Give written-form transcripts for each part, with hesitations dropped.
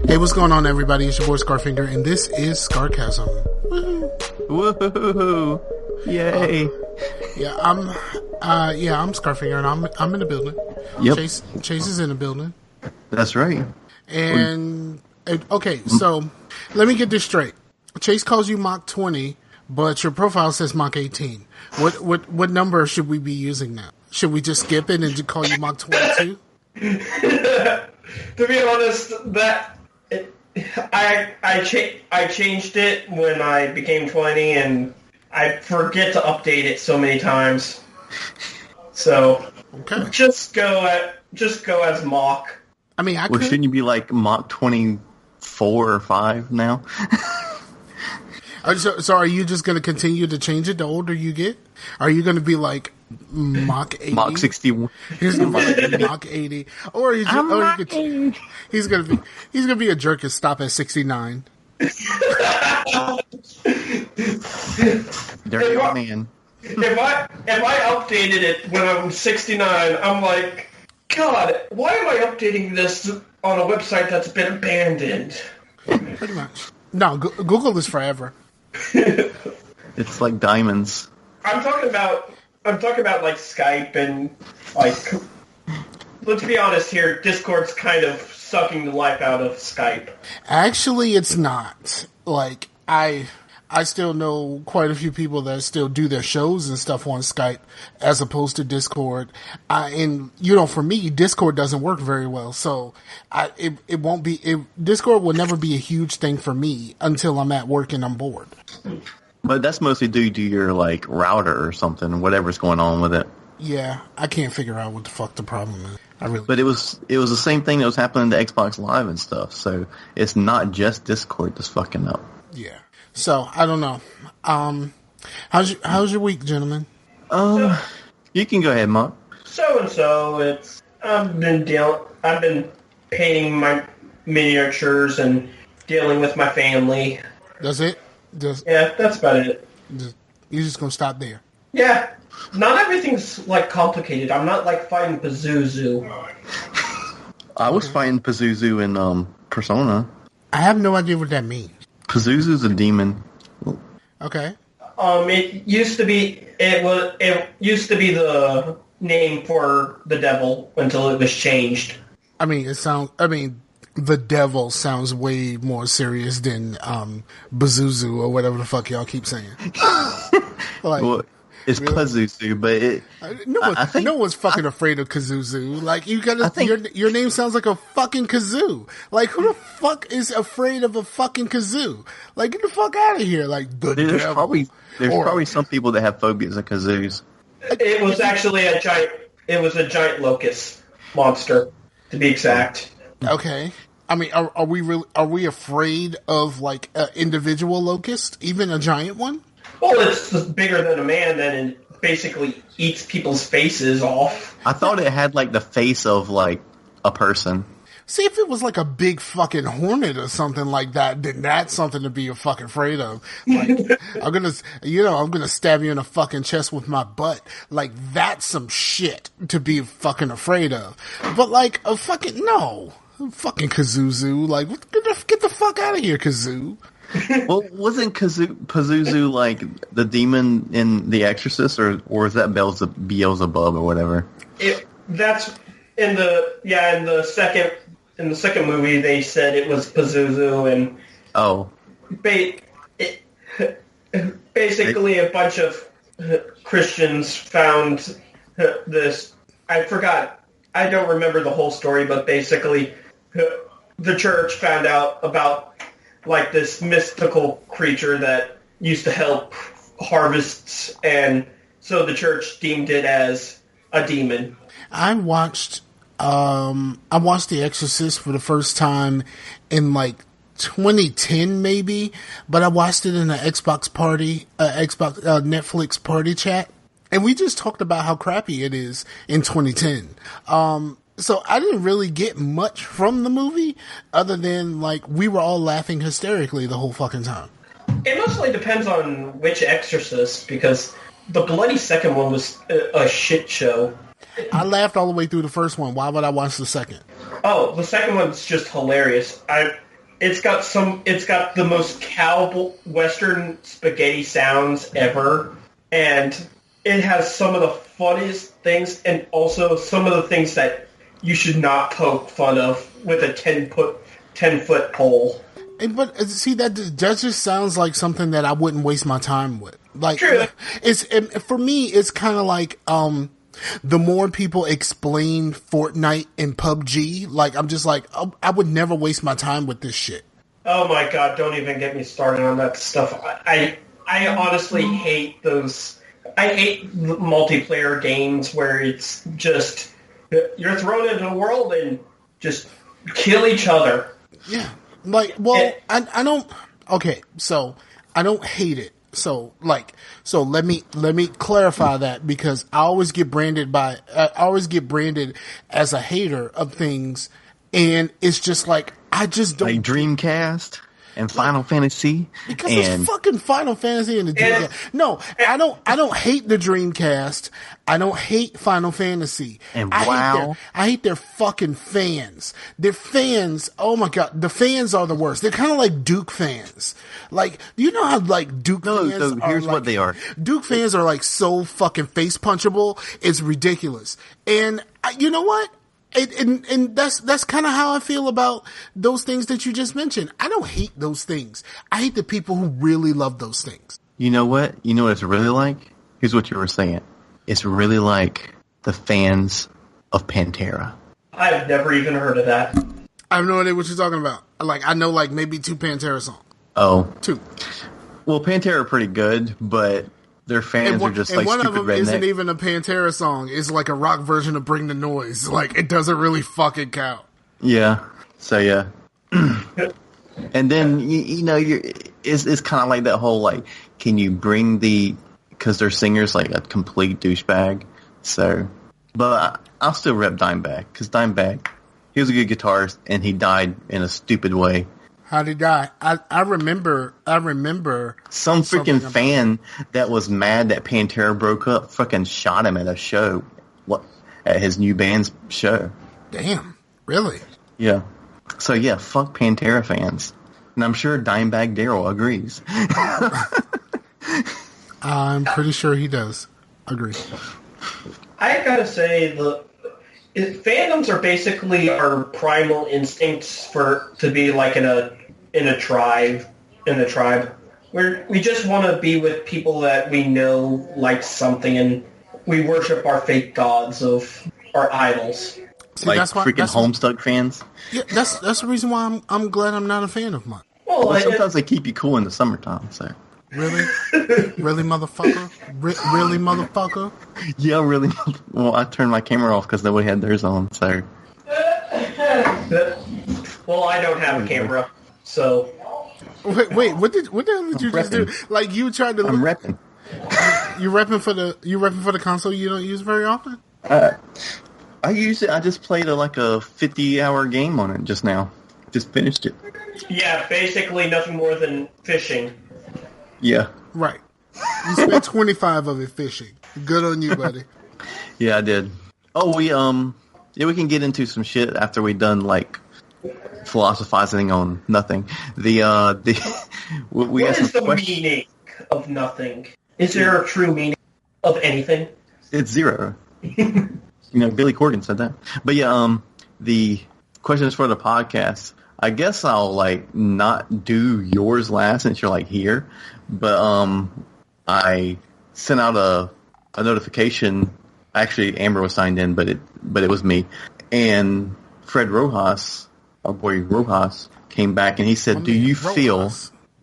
Hey, what's going on, everybody? It's your boy Scarfinger, and this is Scarcasm. Woohoo! Yay! I'm Scarfinger, and I'm in the building. Yep. Chase is in the building. That's right. And okay, so let me get this straight. Chase calls you Mach 20, but your profile says Mach 18. What number should we be using now? Should we just skip it and just call you Mach 22? To be honest, I changed it when I became 20, and I forget to update it so many times. So okay, just go as Mach. I mean, shouldn't you be like Mach 24 or 5 now? So are you just going to continue to change it the older you get? Are you going to be like Mach 80? Mach 61. He's going to be like Mach 80. Or he's going to be a jerk and stop at 69. Dirty old man. If I updated it when I'm 69, I'm like, God, why am I updating this on a website that's been abandoned? Pretty much. No, Google is forever. It's like diamonds. I'm talking about like Skype and like. Let's be honest here. Discord's kind of sucking the life out of Skype. Actually, it's not. Like I still know quite a few people that still do their shows and stuff on Skype as opposed to Discord. And for me, Discord doesn't work very well. So it won't be, Discord will never be a huge thing for me until I'm at work and I'm bored. But that's mostly due to your like router or something, whatever's going on with it. Yeah, I can't figure out what the fuck the problem is. But it was the same thing that was happening to Xbox Live and stuff. So it's not just Discord that's fucking up. Yeah. So I don't know. How's your week, gentlemen? You can go ahead, Mark. So I've been painting my miniatures and dealing with my family. That's it? Yeah, that's about it. You're just gonna stop there? Yeah. Not everything's like complicated. I'm not like fighting Pazuzu. I was fighting Pazuzu in Persona. I have no idea what that means. Pazuzu's a demon. Okay. It used to be the name for the devil until it was changed. The devil sounds way more serious than Pazuzu or whatever the fuck y'all keep saying. It's really? Pazuzu, but no one's fucking afraid of Kazuzu. Like your name sounds like a fucking kazoo. Like who the fuck is afraid of a fucking kazoo? Like get the fuck out of here! Like there's probably some people that have phobias of kazoos. It was actually a giant locust monster, to be exact. Okay. I mean, are we afraid of like an individual locust, even a giant one? Well, it's bigger than a man, then it basically eats people's faces off. I thought it had like the face of like a person. See, if it was like a big fucking hornet or something like that, then that's something to be fucking afraid of. Like, I'm gonna stab you in the fucking chest with my butt. Like, that's some shit to be fucking afraid of. But like, a fucking fucking Kazuzu. Like, get the fuck out of here, Kazoo. Well, wasn't Pazuzu like the demon in The Exorcist, or is that Beelzebub or whatever? That's in the second movie they said it was Pazuzu, and basically a bunch of Christians found this. I forgot. I don't remember the whole story, but basically the church found out about like this mystical creature that used to help harvests, and so the church deemed it as a demon. I watched The Exorcist for the first time in like 2010 maybe, but I watched it in an Netflix party chat, and we just talked about how crappy it is in 2010. So I didn't really get much from the movie other than like we were all laughing hysterically the whole fucking time. It mostly depends on which Exorcist, because the bloody second one was a shit show. I laughed all the way through the first one. Why would I watch the second? Oh, the second one's just hilarious. It's got the most cowboy western spaghetti sounds ever, and it has some of the funniest things, and also some of the things that you should not poke fun of with a 10-foot pole. But see, that just sounds like something that I wouldn't waste my time with. Like, True. for me, it's kind of like, the more people explain Fortnite and PUBG, like, I'm just like, oh, I would never waste my time with this shit. Oh my god, don't even get me started on that stuff. I honestly hate those. I hate multiplayer games where it's just, you're thrown into a world and just kill each other. Yeah. Like, well, I don't, okay, so I don't hate it. So let me clarify that, because I always get branded as a hater of things, and it's just like, I just don't. Like Dreamcast and Final Fantasy. Because it's fucking Final Fantasy and the Dreamcast. No, I don't hate the Dreamcast. I don't hate Final Fantasy. And I hate their fucking fans. Their fans, oh my god, the fans are the worst. They're kind of like Duke fans. Like, you know how like Duke fans so are, here's like, what they are. Duke fans are like so fucking face punchable. It's ridiculous. And you know what? And that's kind of how I feel about those things that you just mentioned. I don't hate those things. I hate the people who really love those things. You know what? You know what it's really like? Here's what you were saying. It's really like the fans of Pantera. I've never even heard of that. I have no idea what you're talking about. Like, I know like maybe 2 Pantera songs. Oh. 2. Well, Pantera are pretty good, but their fans are just like one stupid of them redneck. isn't even a Pantera song. It's like a rock version of Bring the Noise. Like, it doesn't really fucking count. Yeah. So yeah. And then you know it's kind of like that whole like, can you bring because their singer's like a complete douchebag. So, but I'll still rep Dimebag, because Dimebag, he was a good guitarist and he died in a stupid way. How'd he die? I remember Some freaking fan that was mad that Pantera broke up fucking shot him at a show. At his new band's show. Damn. Really? Yeah. So yeah, fuck Pantera fans. And I'm sure Dimebag Darrell agrees. I'm pretty sure he does agree. I gotta say, fandoms are basically our primal instincts to be like in a tribe. We just want to be with people that we know like something, and we worship our fake gods of our idols. See, like freaking Homestuck fans. Yeah, that's the reason why I'm glad I'm not a fan of mine. Well, sometimes they keep you cool in the summertime. So really, really, motherfucker, really, motherfucker. Yeah, really. Well, I turned my camera off because nobody had theirs on. So. Well, I don't have a camera, so. Wait, what the hell did you just do? Like, you tried to. I'm repping. You repping for the console you don't use very often? I use it. I just played a 50-hour game on it just now. Just finished it. Yeah, basically nothing more than fishing. Yeah. Right. You spent 25 of it fishing. Good on you, buddy. Yeah, I did. Oh, we can get into some shit after we done philosophizing on nothing. We What got is some the questions. meaning of nothing? Is there a true meaning of anything? It's zero. Billy Corgan said that. But yeah, the questions for the podcast. I guess I'll not do yours last since you're here. But I sent out a notification. Actually, Amber was signed in, but it was me. And Fred Rojas, our boy Rojas, came back and he said, "Do you feel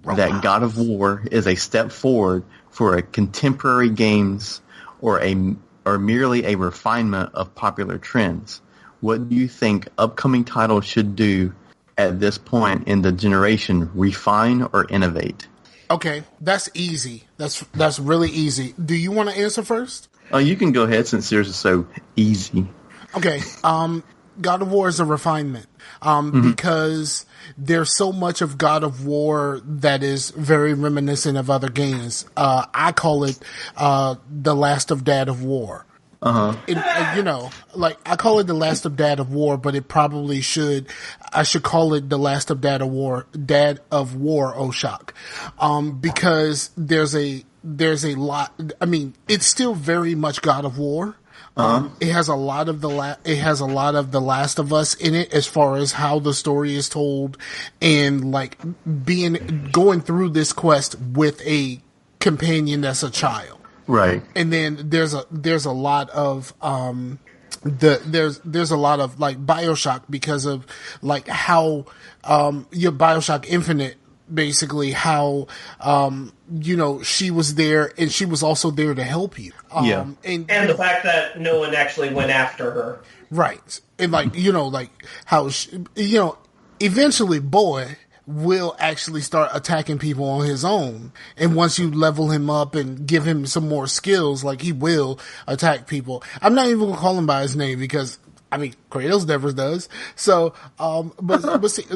that God of War is a step forward for a contemporary games or merely a refinement of popular trends? What do you think upcoming titles should do at this point in the generation, refine or innovate?" Okay, that's easy. That's really easy. Do you want to answer first? Oh, you can go ahead since yours is so easy. Okay, God of War is a refinement because there's so much of God of War that is very reminiscent of other games. I call it The Last of Dad of War. Like I call it the last of Dad of War, but it probably I should call it the last of Dad of War, Oshok. Because there's a lot, I mean, it's still very much God of War. It has a lot of the Last of Us in it as far as how the story is told and like going through this quest with a companion that's a child. Right. And then there's a lot of there's a lot of like BioShock because of like how your BioShock Infinite, basically how she was there and she was also there to help you. And the fact that no one actually went after her. Right. And like like how eventually Boy will actually start attacking people on his own. And once you level him up and give him some more skills, like he will attack people. I'm not even gonna call him by his name because I mean Kratos never does. So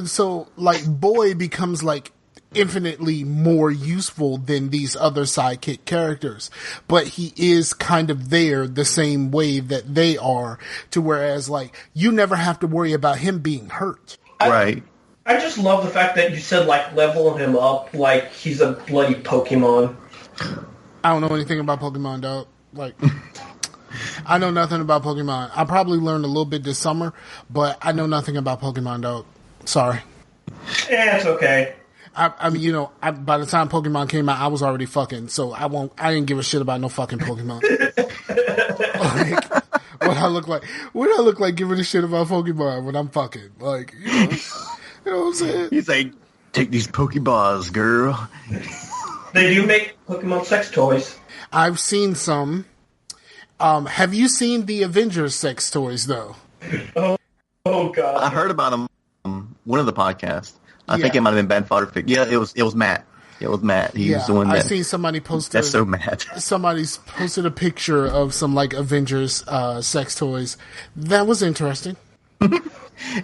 so like Boy becomes like infinitely more useful than these other sidekick characters, but he is kind of there the same way that they are, to whereas like you never have to worry about him being hurt. Right. I just love the fact that you said like level him up like he's a bloody Pokemon. I don't know anything about Pokemon, dog. Like I know nothing about Pokemon. I probably learned a little bit this summer, but I know nothing about Pokemon, dog. Sorry. Yeah, it's okay. I mean, by the time Pokemon came out, I was already fucking, so I didn't give a shit about no fucking Pokemon. Like, what I look like giving a shit about Pokemon when I'm fucking, like, you know what I'm saying? He's like, take these Pokeballs, girl. They do make Pokemon sex toys. I've seen some. Have you seen the Avengers sex toys, though? Oh God. I heard about them one of the podcasts. I think it might have been Bad Fodder Fix. Yeah, it was Matt. It was Matt. He was the one that... I seen somebody posted... That's so mad. Somebody's posted a picture of some, like, Avengers sex toys. That was interesting.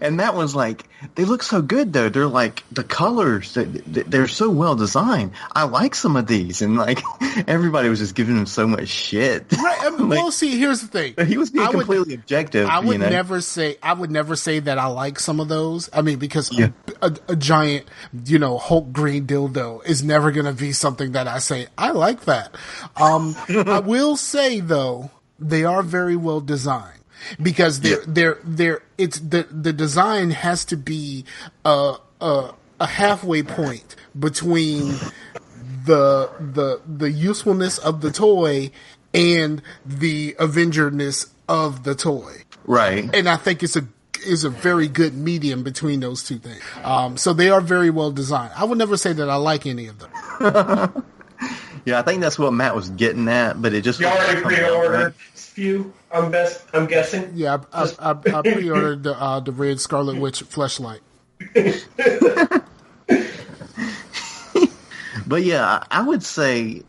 And that was like, they look so good though. They're like, the colors, they're so well designed. I like some of these. And like, everybody was just giving him so much shit. Right. Well, see, here's the thing. He was being completely objective. I would never say that I like some of those. I mean, because a giant, Hulk green dildo is never going to be something that I say, I like that. I will say though, they are very well designed. Because it's the design has to be a halfway point between the usefulness of the toy and the Avengerness of the toy. Right. And I think it's a very good medium between those two things. So they are very well designed. I would never say that I like any of them. Yeah, I think that's what Matt was getting at, but it just... You already pre-ordered few, I'm guessing? Yeah, I pre-ordered the Red Scarlet Witch fleshlight. But yeah, I would say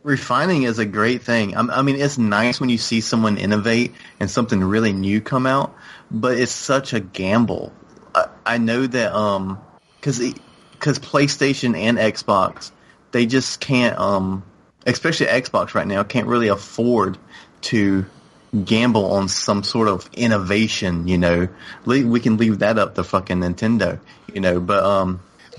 refining is a great thing. I mean, it's nice when you see someone innovate and something really new come out, but it's such a gamble. I know that because PlayStation and Xbox, they just can't, especially Xbox right now, can't really afford to gamble on some sort of innovation, We can leave that up to fucking Nintendo,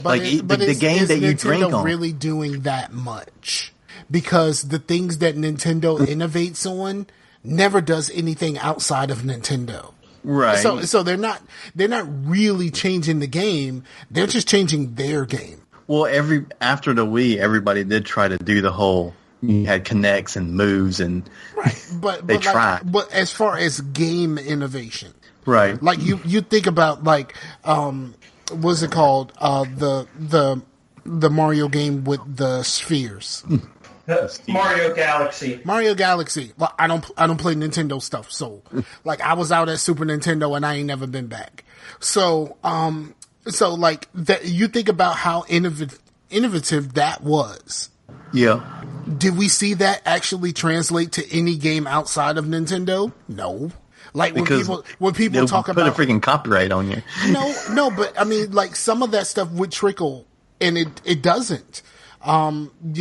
but the game that you drink on. Really doing that much? Because the things that Nintendo innovates on never does anything outside of Nintendo. Right. So they're not really changing the game. They're just changing their game. Well, after the Wii, everybody did try to do the whole. You had connects and moves and right, but they tried. But as far as game innovation, right? Like you think about like what's it called? The Mario game with the spheres. Mario Galaxy. Mario Galaxy. Well, I don't play Nintendo stuff, so like I was out at Super Nintendo and I ain't never been back. So like that, you think about how innovative that was. Yeah. Did we see that actually translate to any game outside of Nintendo? No. Like when people talk about put a freaking copyright on you. No, but I mean, like some of that stuff would trickle, and it doesn't. You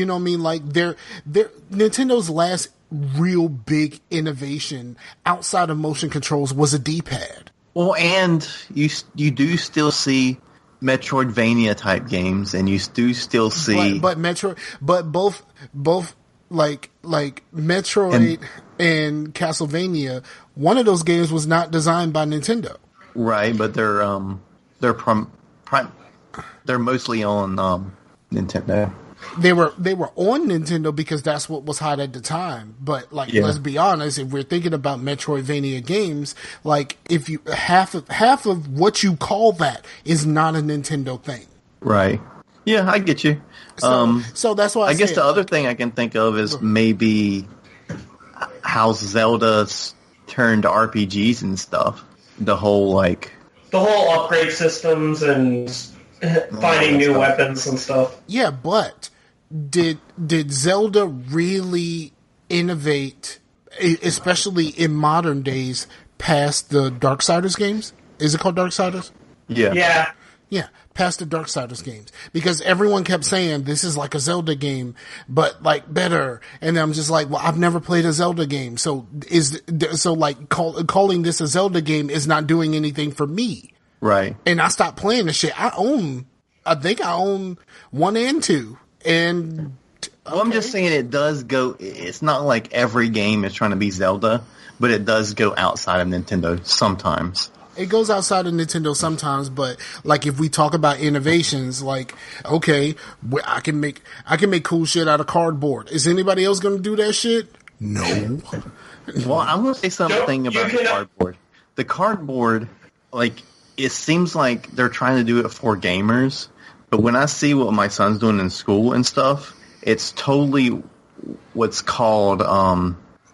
know what I mean? Like Nintendo's last real big innovation outside of motion controls was a D-pad. Well, and you do still see Metroidvania type games, and you do still see but both like Metroid and Castlevania, one of those games was not designed by Nintendo. Right, but they're mostly on Nintendo. They were on Nintendo because that's what was hot at the time. But let's be honest, if we're thinking about Metroidvania games, like if you half of what you call that is not a Nintendo thing. Right. Yeah, I get you. So that's why I guess the other thing I can think of is maybe how Zelda's turned to RPGs and stuff. The whole upgrade systems and finding new weapons and stuff. Yeah, but did Zelda really innovate, especially in modern days, past the Darksiders games? Is it called Darksiders? Yeah. Yeah. Yeah, past the Darksiders games. Because everyone kept saying, this is like a Zelda game, but better. And I'm just like, well, I've never played a Zelda game. So calling this a Zelda game is not doing anything for me. Right. And I stopped playing the shit. I think I own 1 and 2. And okay. Well, I'm just saying it does go, it's not like every game is trying to be Zelda, but it does go outside of Nintendo sometimes. It goes outside of Nintendo sometimes, but if we talk about innovations, okay, I can make cool shit out of cardboard. Is anybody else going to do that shit? No. Well, I'm going to say something about the cardboard. The cardboard, it seems like they're trying to do it for gamers, but when I see what my son's doing in school and stuff, it's totally what's called,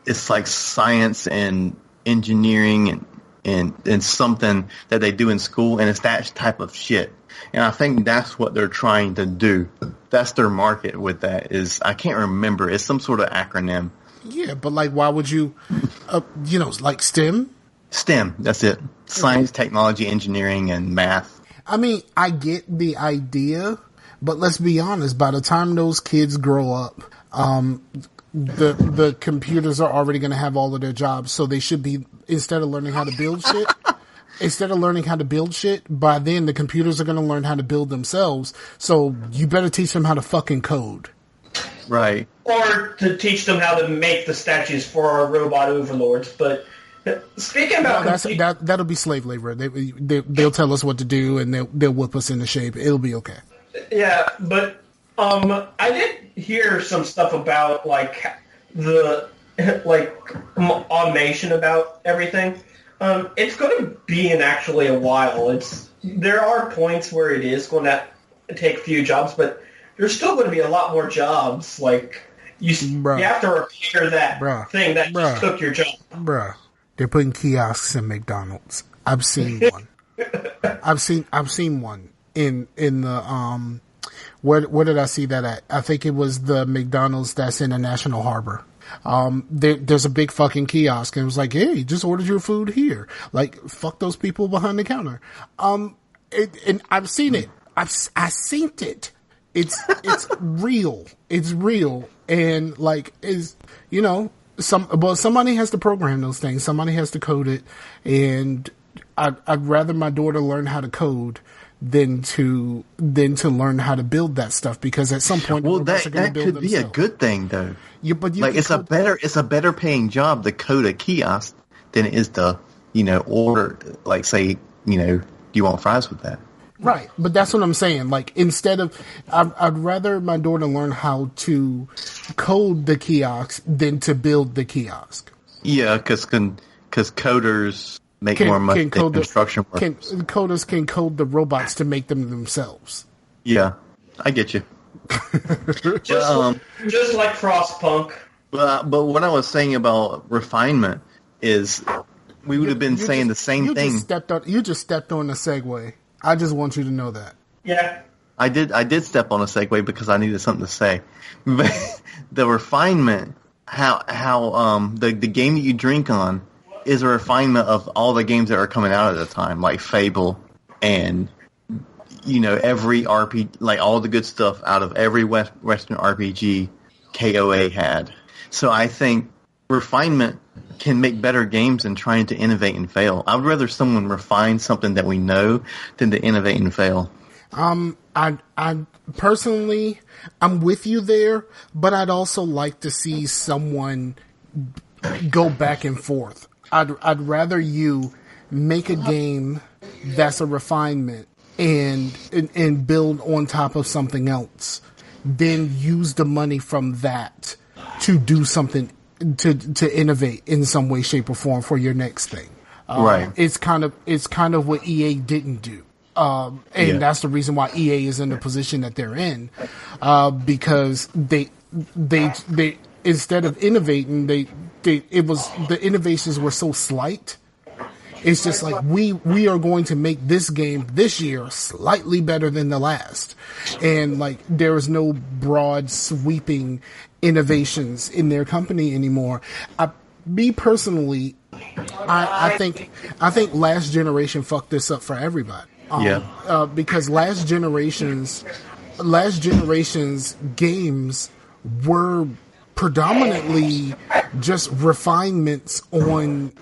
it's like science and engineering and something that they do in school, and it's that type of shit. And I think that's what they're trying to do. That's their market with that is, I can't remember. It's some sort of acronym. Yeah, but why would you, STEM? STEM, that's it. Science, technology, engineering, and math. I mean, I get the idea, but let's be honest, by the time those kids grow up, the computers are already going to have all of their jobs, so they should be, instead of learning how to build shit, by then the computers are going to learn how to build themselves, so you better teach them how to fucking code. Right. Or to teach them how to make the statues for our robot overlords, but speaking about... that'll be slave labor. They'll tell us what to do, and they'll whip us into shape. It'll be okay. Yeah, but I did hear some stuff about the automation about everything. It's going to be in actually a while. There are points where it is going to take a few jobs, but there's still going to be a lot more jobs. You have to repair that thing that just took your job. Bruh, they're putting kiosks in McDonald's. I've seen one. I've seen one in the where did I see that at? I think it was the McDonald's that's in the National Harbor. There's a big fucking kiosk, and it was like, hey, just order your food here. Fuck those people behind the counter. And I've seen it. I've seen it. It's real. It's real. And somebody has to program those things. Somebody has to code it. And I'd rather my daughter learn how to code than to learn how to build that stuff, because at some point, that could be a good thing though. Yeah, but it's a better paying job to code a kiosk than it is to order, say you want fries with that. Right, but that's what I'm saying. Instead of, I'd rather my daughter learn how to code the kiosk than to build the kiosk. Yeah, because coders make more money than construction workers. Coders can code the robots to make them themselves. Yeah, I get you. Just like Frostpunk. But what I was saying about refinement is we would have been saying the same thing. You just stepped on the segue. I just want you to know that. Yeah. I did step on a segue because I needed something to say. But the refinement, how the game that you drink on is a refinement of all the games that are coming out at the time, like Fable and every RPG, all the good stuff out of every Western RPG KOA had. So I think refinement can make better games than trying to innovate and fail. I would rather someone refine something that we know than to innovate and fail. I personally, I'm with you there, but I'd also like to see someone go back and forth. I'd rather you make a game that's a refinement and build on top of something else, then use the money from that to do something to innovate in some way, shape, or form for your next thing. Right. It's kind of what EA didn't do. That's the reason why EA is in the position that they're in, because they instead of innovating, the innovations were so slight. It's just like we are going to make this game this year slightly better than the last, and like there is no broad sweeping innovations in their company anymore. Me personally, I think last generation fucked this up for everybody. Because last generation's games were predominantly just refinements on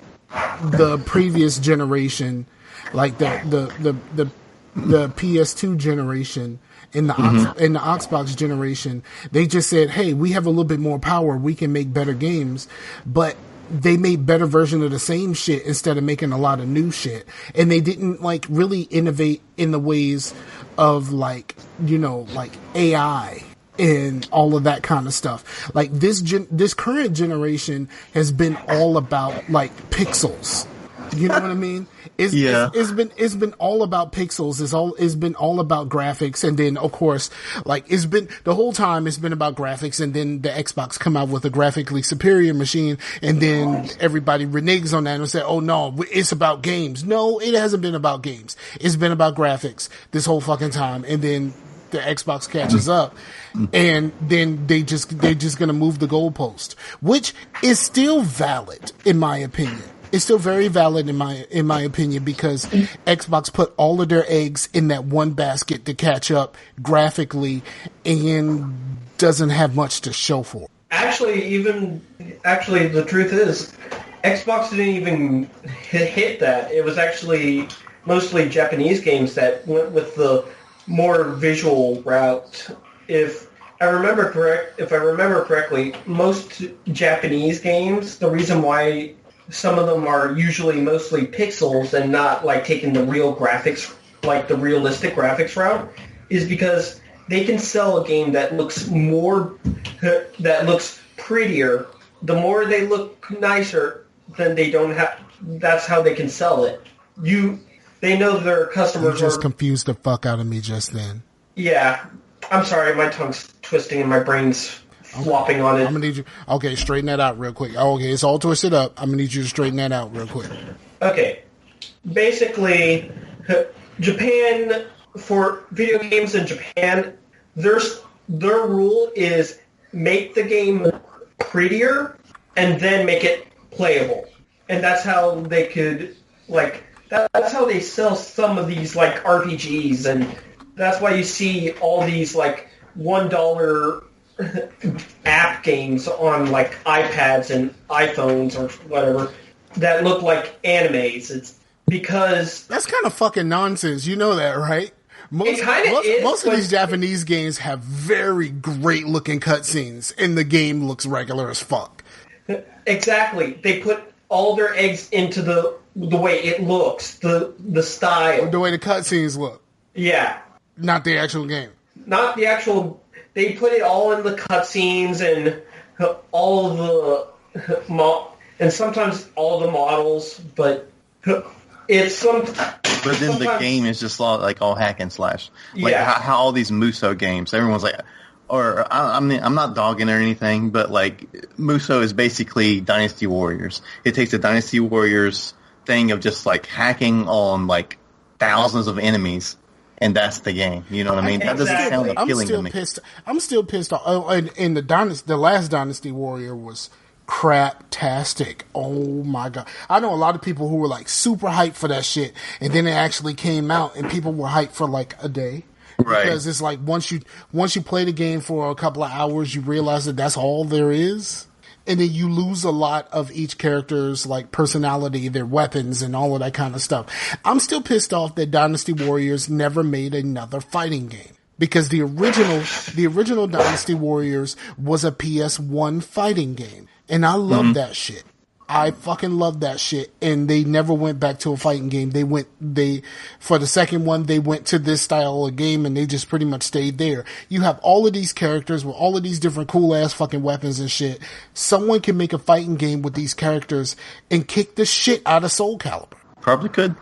the previous generation, like the PS2 generation and the Xbox generation. They just said, "Hey, we have a little bit more power. We can make better games," but they made better version of the same shit instead of making a lot of new shit. And they didn't like really innovate in the ways of like AI and all of that kind of stuff. Like this current generation has been all about like pixels. You know what I mean? It's been all about pixels. It's been all about graphics, and then of course, like the whole time it's been about graphics, and then the Xbox come out with a graphically superior machine, and then everybody reneges on that and say, "Oh no, it's about games." No, it hasn't been about games. It's been about graphics this whole fucking time, and then the Xbox catches up, and then they're just gonna move the goalpost, which is still valid in my opinion. It's still very valid in my opinion, because Xbox put all of their eggs in that one basket to catch up graphically and doesn't have much to show for it. Actually, the truth is, Xbox didn't even hit that. It was actually mostly Japanese games that went with the more visual route. If I remember correctly, most Japanese games, the reason why some of them are usually mostly pixels and not like taking the real graphics, like the realistic graphics route, is because they can sell a game that looks prettier. The more they look nicer, then they don't have. That's how they can sell it. They know their customers. You just confused the fuck out of me just then. Yeah, I'm sorry. My tongue's twisting and my brain's flopping on it. I'm gonna need you. Okay, straighten that out real quick. Okay, it's all twisted up. I'm gonna need you to straighten that out real quick. Okay, basically, Japan, for video games in Japan, their rule is make the game prettier and then make it playable, and that's how they could that's how they sell some of these like RPGs, and that's why you see all these like $1 app games on like iPads and iPhones or whatever that look like animes. It's because that's kind of fucking nonsense. You know that, right? Most of these Japanese games have very great looking cutscenes, and the game looks regular as fuck. Exactly. They put all their eggs into the way it looks, the style, the way the cutscenes look. Yeah, not the actual game. Not the actual. They put it all in the cutscenes and all of the and sometimes all the models, but it's some. But then the game is just like all hack and slash. Like how all these Muso games, everyone's like, I'm not dogging or anything, but like Muso is basically Dynasty Warriors. It takes the Dynasty Warriors thing of just like hacking on like thousands of enemies. And that's the game. You know what I mean? That doesn't sound appealing to me. I'm still pissed off. Oh, and the last Dynasty Warrior was crap-tastic. Oh my god! I know a lot of people who were like super hyped for that shit, and then it actually came out, and people were hyped for like a day. Right. Because it's like once you play the game for a couple of hours, you realize that that's all there is. and then you lose a lot of each character's like personality, their weapons, and all of that kind of stuff. I'm still pissed off that Dynasty Warriors never made another fighting game. Because the original Dynasty Warriors was a PS1 fighting game. And I love that shit. I fucking love that shit. And they never went back to a fighting game. For the second one, they went to this style of game and they just pretty much stayed there. You have all of these characters with all of these different cool ass fucking weapons and shit. Someone can make a fighting game with these characters and kick the shit out of Soul Calibur. Probably could.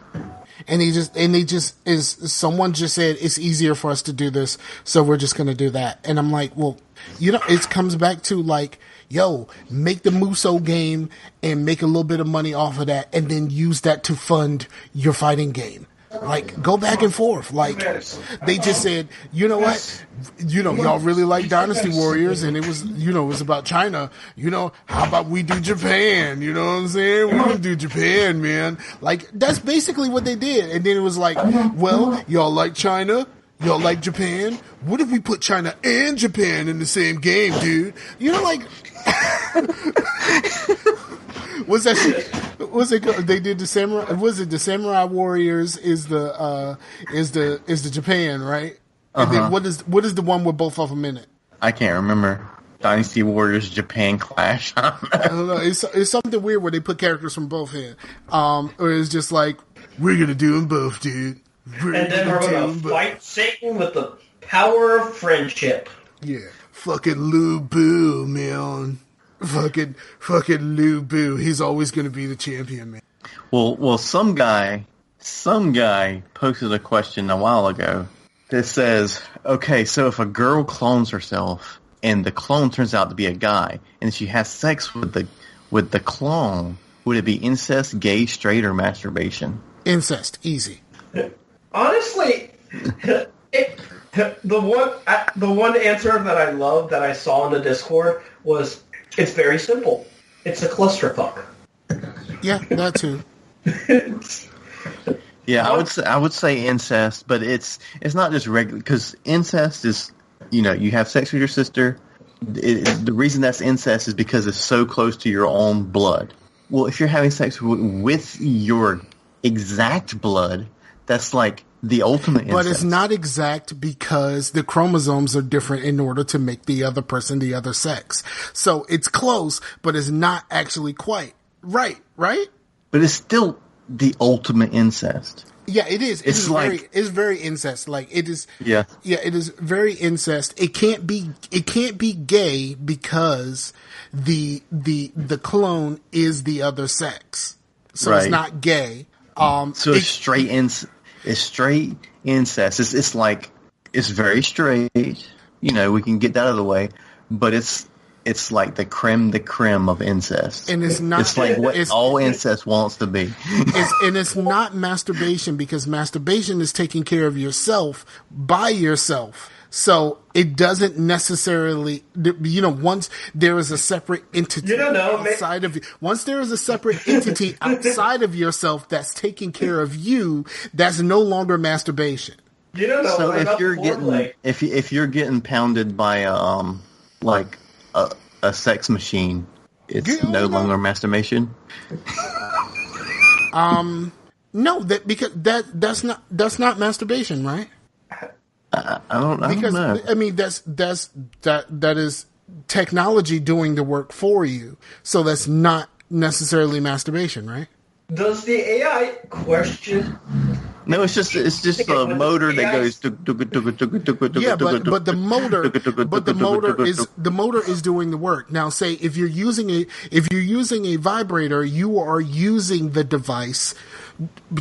Someone just said it's easier for us to do this, so we're just gonna do that. And I'm like, well, it comes back to like, yo, make the Muso game and make a little bit of money off of that, and then use that to fund your fighting game. Like, go back and forth. Like, they just said, you know what? Y'all really like Dynasty Warriors, and it was, it was about China. How about we do Japan? You know what I'm saying? We can do Japan, man. Like, that's basically what they did. And then it was like, well, y'all like China? Y'all like Japan? What if we put China and Japan in the same game, dude? Like... What's that shit? What's it called? They did the Samurai. Was it the Samurai Warriors? Is the Japan, right? And then what is the one with both of them in it? I can't remember. Dynasty Warriors Japan Clash. I don't know. It's something weird where they put characters from both in. Or it's just like, we're gonna do them both, dude. And then we're gonna fight Satan with the power of friendship. Yeah, fucking Lu Bu, man. Fucking Lu Bu. He's always going to be the champion, man. Well, some guy posted a question a while ago that says, okay, so if a girl clones herself and the clone turns out to be a guy and she has sex with the clone, would it be incest, gay, straight, or masturbation? Incest, easy. Honestly, the one answer that I love that I saw in the Discord was, it's very simple. It's a clusterfuck. Yeah, that too. Yeah, I would say incest, but it's not just regular, because incest is, you have sex with your sister. The reason that's incest is because it's so close to your own blood. Well, if you're having sex with your exact blood, that's like the ultimate incest. But it's not exact because the chromosomes are different in order to make the other person the other sex. So it's close, but it's not actually quite. Right? But it's still the ultimate incest. Yeah, it is. It's very incest. Like, it is. Yeah. Yeah, it is very incest. It can't be gay because the clone is the other sex. So It's not gay. So it's straight incest. It's straight incest. It's like, it's very straight. We can get that out of the way. But it's like the creme de creme of incest. And it's not. It's like what all incest wants to be. It's not masturbation, because masturbation is taking care of yourself by yourself. So it doesn't necessarily, once there is a separate entity outside of you, once there is a separate entity outside of yourself that's taking care of you, that's no longer masturbation. So if you're getting pounded by a sex machine, it's no longer masturbation. No, because that's not masturbation, right? I don't know. I mean, that is technology doing the work for you. So that's not necessarily masturbation, right? Does the AI question? No, it's just a motor that goes. Yeah, but the motor is doing the work. Now, say if you're using a vibrator, you are using the device.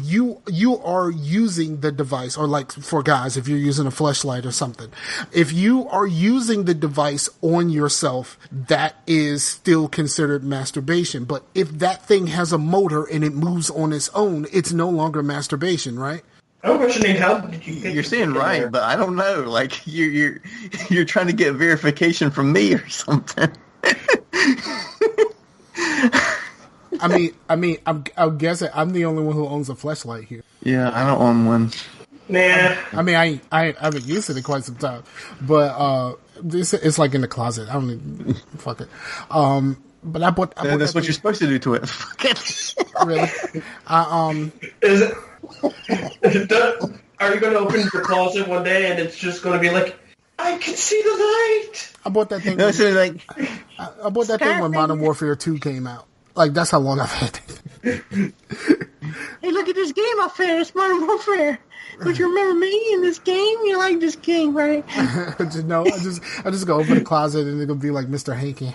You are using the device, or like for guys, if you're using a fleshlight or something, if you are using the device on yourself, that is still considered masturbation. But if that thing has a motor and it moves on its own, it's no longer masturbation, right? I'm questioning how did you get. You're saying right, there? But I don't know. Like you're trying to get verification from me or something. I'm guessing I'm the only one who owns a fleshlight here. Yeah, I don't own one. Nah. I haven't used it in quite some time, but it's like in the closet. I don't even fuck it. But I bought That's what you're supposed to do to it. Really? Is it? Are you going to open your closet one day and it's just going to be like, I can see the light? I bought that thing. No, so like, I bought that thing when Modern Warfare 2 came out. Like, that's how long I've had it. Hey, look at this game I found. It's Modern Warfare. Don't you remember me in this game? You like this game, right? No, I just go open the closet and it'll be like Mr. Hanky.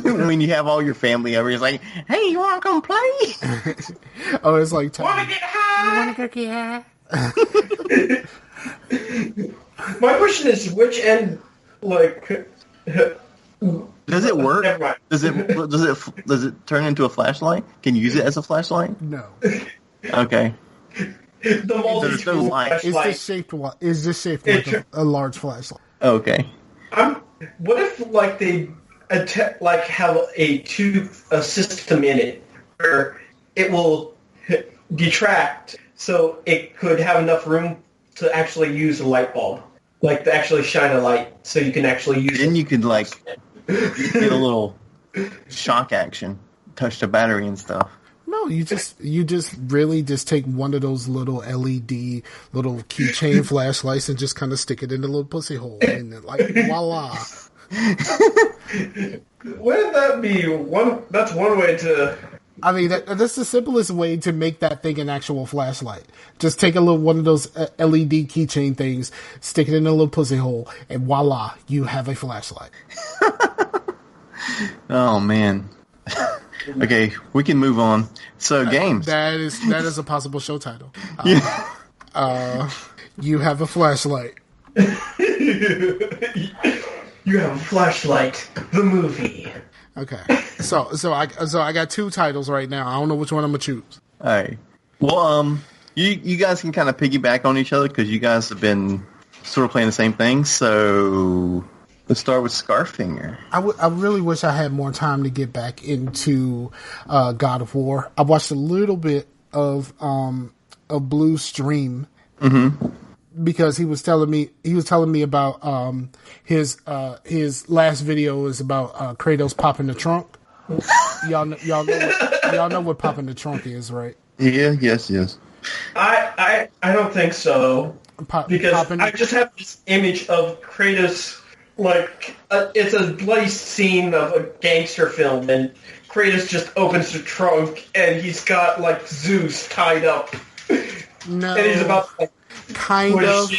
when you have all your family over, it's like, Hey, you want to come play? Oh, it's like, Want to get high? you want to go get high? My question is, which end, like... does it work? Never mind. Does it turn into a flashlight? Can you use it as a flashlight? No. Okay. The There's no light. It's just shaped like a large flashlight. Okay. What if, like, they have a system in it where it will detract, so it could have enough room to actually use a light bulb, like to actually shine a light, so you can actually use it. Then you could like get a little shock action, touch the battery and stuff. No, you just really just take one of those little LED little keychain flashlights and just kind of stick it in the little pussy hole, and then, like, voila. Wouldn't that be one? That's one way to. I mean, that's the simplest way to make that thing an actual flashlight. Just take one of those LED keychain things, stick it in a little pussy hole, and voila, you have a flashlight. Oh man. Okay, we can move on. So games. That is a possible show title. Yeah. You have a flashlight. You have a flashlight. The movie. Okay, so I got two titles right now. I don't know which one I'm gonna choose. All right. Well, you guys can kind of piggyback on each other because you guys have been sort of playing the same thing. So let's start with Scarfinger. I really wish I had more time to get back into God of War. I watched a little bit of Blue's stream because he was telling me about his last video is about Kratos popping the trunk. Y'all know what popping the trunk is, right? Yeah. Yes. I don't think so. Because I just have this image of Kratos, like, it's a bloody scene of a gangster film, and Kratos just opens the trunk, and he's got, like, Zeus tied up. No. And he's about to, like, Kind of.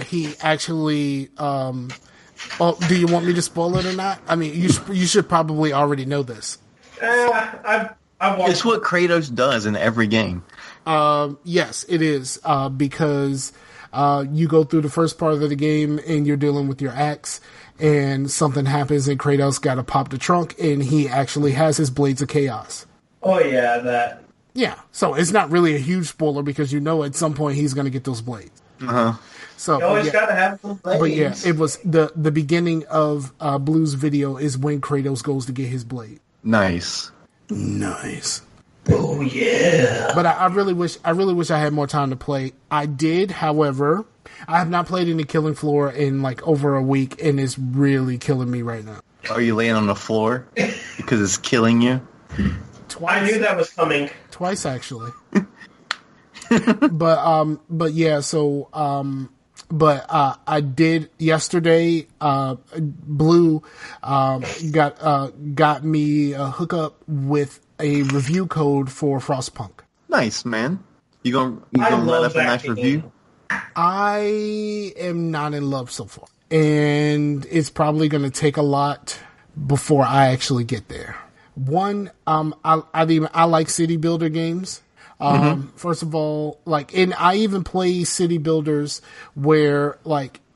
He actually. Do you want me to spoil it or not? I mean, you should probably already know this. I've watched. It's what Kratos does in every game. Yes, it is because you go through the first part of the game and you're dealing with your axe, and something happens, and Kratos got to pop the trunk, and he actually has his Blades of Chaos. Oh yeah, that. Yeah, so it's not really a huge spoiler because you know at some point he's going to get those blades. So You always got to have some blades. But yeah, it was the beginning of Blue's video is when Kratos goes to get his blade. Nice. Oh yeah. But I really wish I had more time to play. I did, however, I have not played any Killing Floor in like over a week, and it's really killing me right now. Are you laying on the floor because it's killing you? Twice. I knew that was coming. Twice actually. But yeah, so I did yesterday. Blue got me a hookup with a review code for Frostpunk. Nice, man. You gonna write up a nice review? I am not in love so far, and it's probably going to take a lot before I actually get there. One, I like city builder games. First of all, and I even play city builders where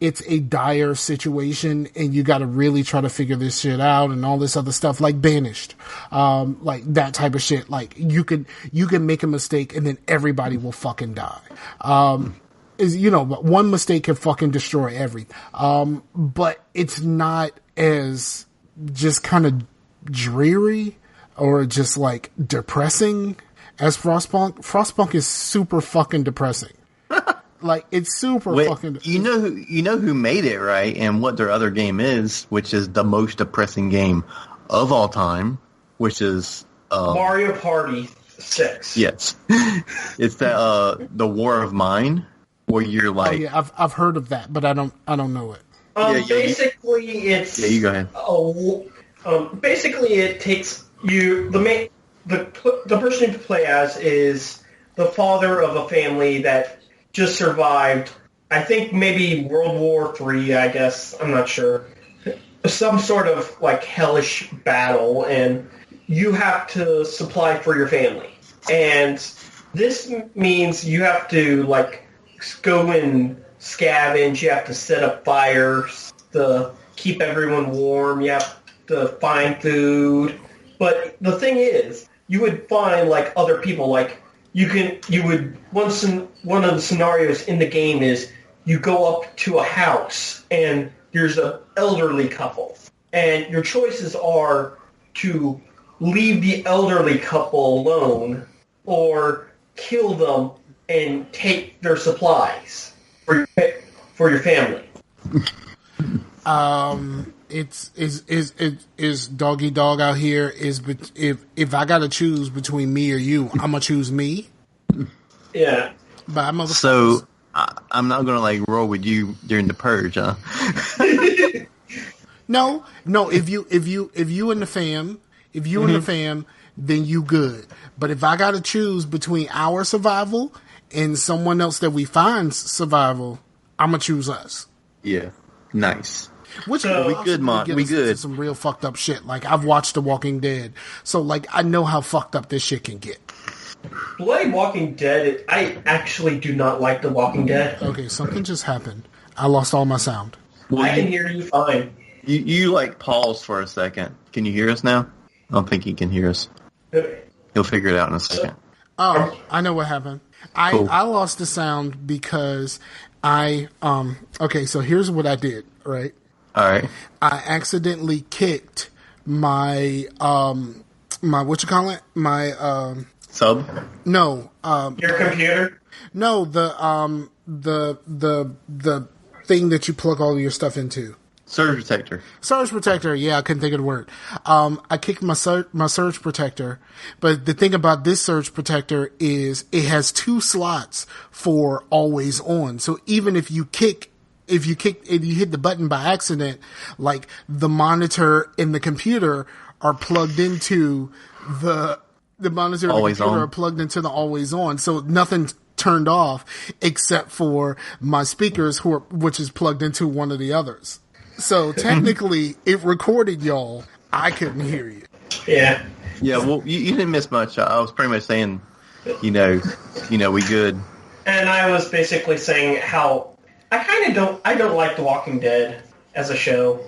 it's a dire situation and you got to really try to figure this shit out and all this other stuff, like Banished, that type of shit. Like you can make a mistake and then everybody will fucking die. But one mistake can fucking destroy everything. But it's not as just kind of dreary or just depressing as Frostpunk. Frostpunk is super fucking depressing. Like, it's super Wait, fucking... you know who made it, right? And what their other game is, which is the most depressing game of all time, which is Mario Party 6. Yes. It's that the War of Mine, where you're Oh, like... yeah, I've heard of that, but I don't know it. Basically, it's... Yeah, you go ahead. Basically, it takes you... The person you play as is the father of a family that just survived, I think maybe World War III, I guess. I'm not sure. Some sort of, like, hellish battle, and you have to supply for your family. And this means you have to, like, go and scavenge. You have to set up fires to keep everyone warm. You have to find food. But the thing is, you would find, like, other people, like, one of the scenarios in the game is you go up to a house and there's an elderly couple. And your choices are to leave the elderly couple alone or kill them and take their supplies for your family. Is doggy dog out here? If I gotta choose between me or you, I'm gonna choose me. Yeah. But I'm So I'm not gonna like roll with you during the purge, huh? No. If you in the fam, in the fam, then you good. But if I gotta choose between our survival and someone else that we find's survival, I'm gonna choose us. Yeah. Nice. Which we good, Mont. We good. Some real fucked up shit. Like, I've watched The Walking Dead, so like I know how fucked up this shit can get. Play Walking Dead. I actually do not like The Walking Dead. Okay, something just happened. I lost all my sound. Well, I can hear you fine. You like paused for a second. Can you hear us now? I don't think he can hear us. He'll figure it out in a second. Oh, I know what happened. Cool. I lost the sound because okay, so here's what I did, right? All right. I accidentally kicked my my Sub? no, Your computer? no, the thing that you plug all of your stuff into. Surge protector. Surge protector, yeah, I couldn't think of the word. I kicked my surge protector, but the thing about this surge protector is it has 2 slots for always on. So even if you hit the button by accident, like the monitor and the computer are plugged into the monitor and the Always computer on. are plugged into the always on. So nothing's turned off except for my speakers, which is plugged into one of the others. So technically, it recorded y'all. I couldn't hear you. Yeah. Yeah, well, you didn't miss much. I was pretty much saying, we good. And I was basically saying how I don't like The Walking Dead as a show.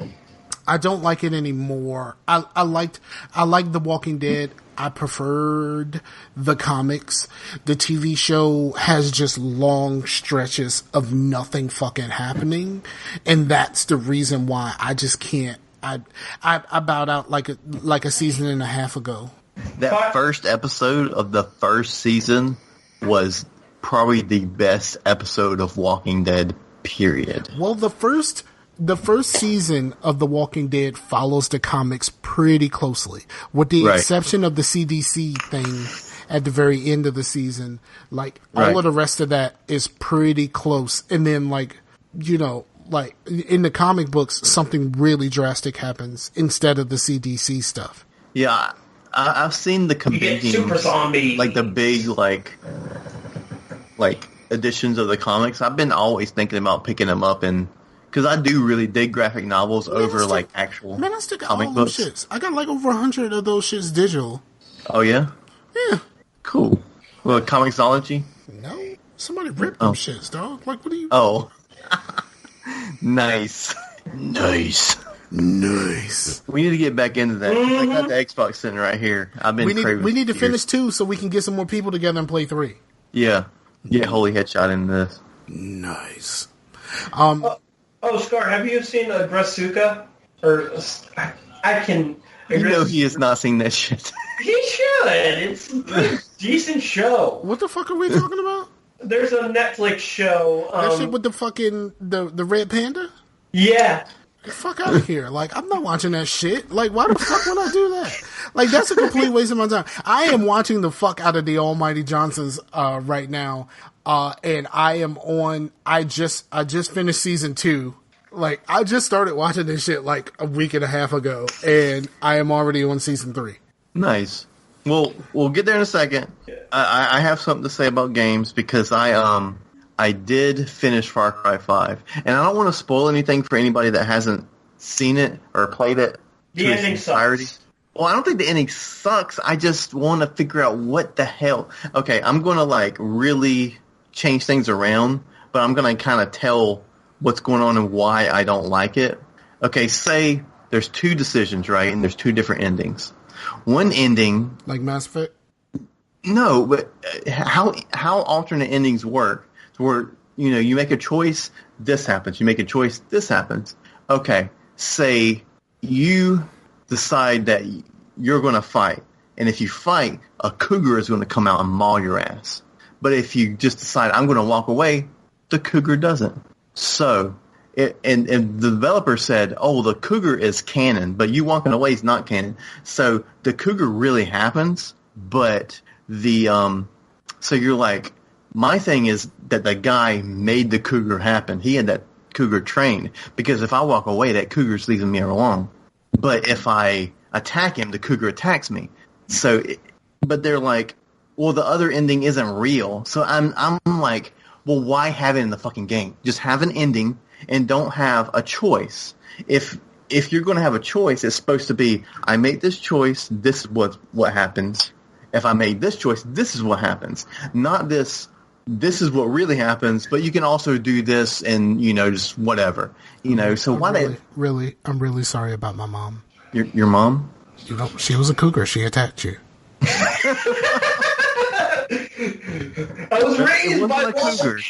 I don't like it anymore. I liked The Walking Dead. I preferred the comics. The TV show has just long stretches of nothing fucking happening, and that's the reason why I just can't. I bowed out like a season and a half ago. That first episode of the first season was probably the best episode of Walking Dead, period. Well, the first season of The Walking Dead follows the comics pretty closely, with the exception of the CDC thing at the very end of the season. Like, all of the rest of that is pretty close. And then, like, in the comic books, something really drastic happens instead of the CDC stuff. Yeah, I've seen the competing, You get super zombie. like the big, like editions of the comics. I've been always thinking about picking them up, and because I do really dig graphic novels over like actual Man, I still got comic all books. those shits. I got like over 100 of those shits digital. Oh yeah, Yeah. cool. Well, Comixology. No. Somebody ripped them shits, dog. Like, what are you... Oh, nice. Nice. We need to get back into that. I got the Xbox sitting right here. I've been. We need to finish 2 so we can get some more people together and play 3. Yeah, get holy headshot in this. Nice. Oh, Scar, have you seen Agresuka? Or I can. You know he has not seen that shit. He should. It's a decent show. What the fuck are we talking about? there's a Netflix show. That shit with the fucking the red panda. Yeah. Get the fuck out of here! Like, I'm not watching that shit. Like, why the fuck would I do that? Like, that's a complete waste of my time. I am watching the fuck out of the Almighty Johnsons right now, and I am on. I just finished season 2. Like, I just started watching this shit like a week and a half ago, and I am already on season 3. Nice. Well, we'll get there in a second. I have something to say about games because I did finish Far Cry 5, and I don't want to spoil anything for anybody that hasn't seen it or played it. The ending sucks. Well, I don't think the ending sucks. I just want to figure out what the hell. Okay, I'm going to like really change things around, but I'm going to kind of tell what's going on and why I don't like it. Okay, say there's 2 decisions, right? And there's 2 different endings. One ending, Like Mass Effect? no, but how alternate endings work, where you make a choice, this happens. You make a choice, this happens. Okay, say you decide that you're going to fight, and if you fight, a cougar is going to come out and maul your ass. But if you just decide I'm going to walk away, the cougar doesn't. So, and the developer said, oh, the cougar is canon, but you walking away is not canon. So the cougar really happens, but so you're like, my thing is that the guy made the cougar happen. He had that cougar trained, because if I walk away, that cougar's leaving me alone. But if I attack him, the cougar attacks me. So, but they're like, well, the other ending isn't real. So I'm like, well, why have it in the fucking game? Just have an ending and don't have a choice. If you're going to have a choice, it's supposed to be, I make this choice, this is what happens. If I made this choice, this is what happens. Not this is what really happens, but you can also do this and, just whatever. So why I'm really sorry about my mom. Your mom? She was a cougar. She attacked you. I was raised by a cougar.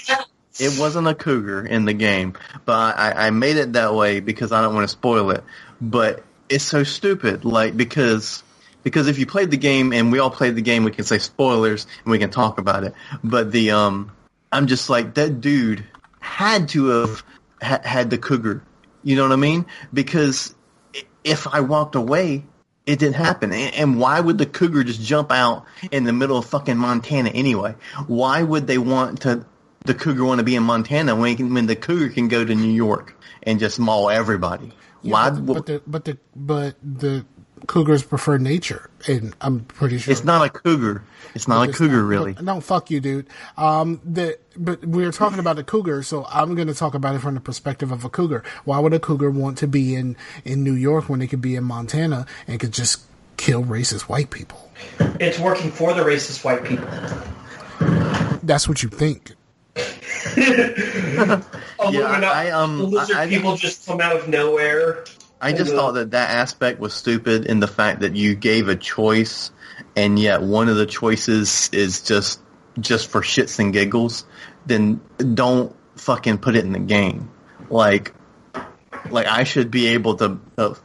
It wasn't a cougar in the game, but I made it that way because I don't want to spoil it. But it's so stupid, like because if you played the game and we all played the game, we can say spoilers and we can talk about it. But I'm just like, that dude had to have had the cougar. You know what I mean? Because if I walked away, it didn't happen. And why would the cougar just jump out in the middle of fucking Montana anyway? Why would they the cougar want to be in Montana when the cougar can go to New York and just maul everybody? Yeah, but the cougars prefer nature, and I'm pretty sure it's not a cougar. It's not a cougar, really. No, fuck you, dude. But we're talking about a cougar, so I'm going to talk about it from the perspective of a cougar. Why would a cougar want to be in New York when they could be in Montana and could just kill racist white people? It's working for the racist white people. That's what you think. Lizard people just come out of nowhere. I just thought that aspect was stupid in the fact that you gave a choice, and yet one of the choices is just for shits and giggles. Then don't fucking put it in the game. Like I should be able to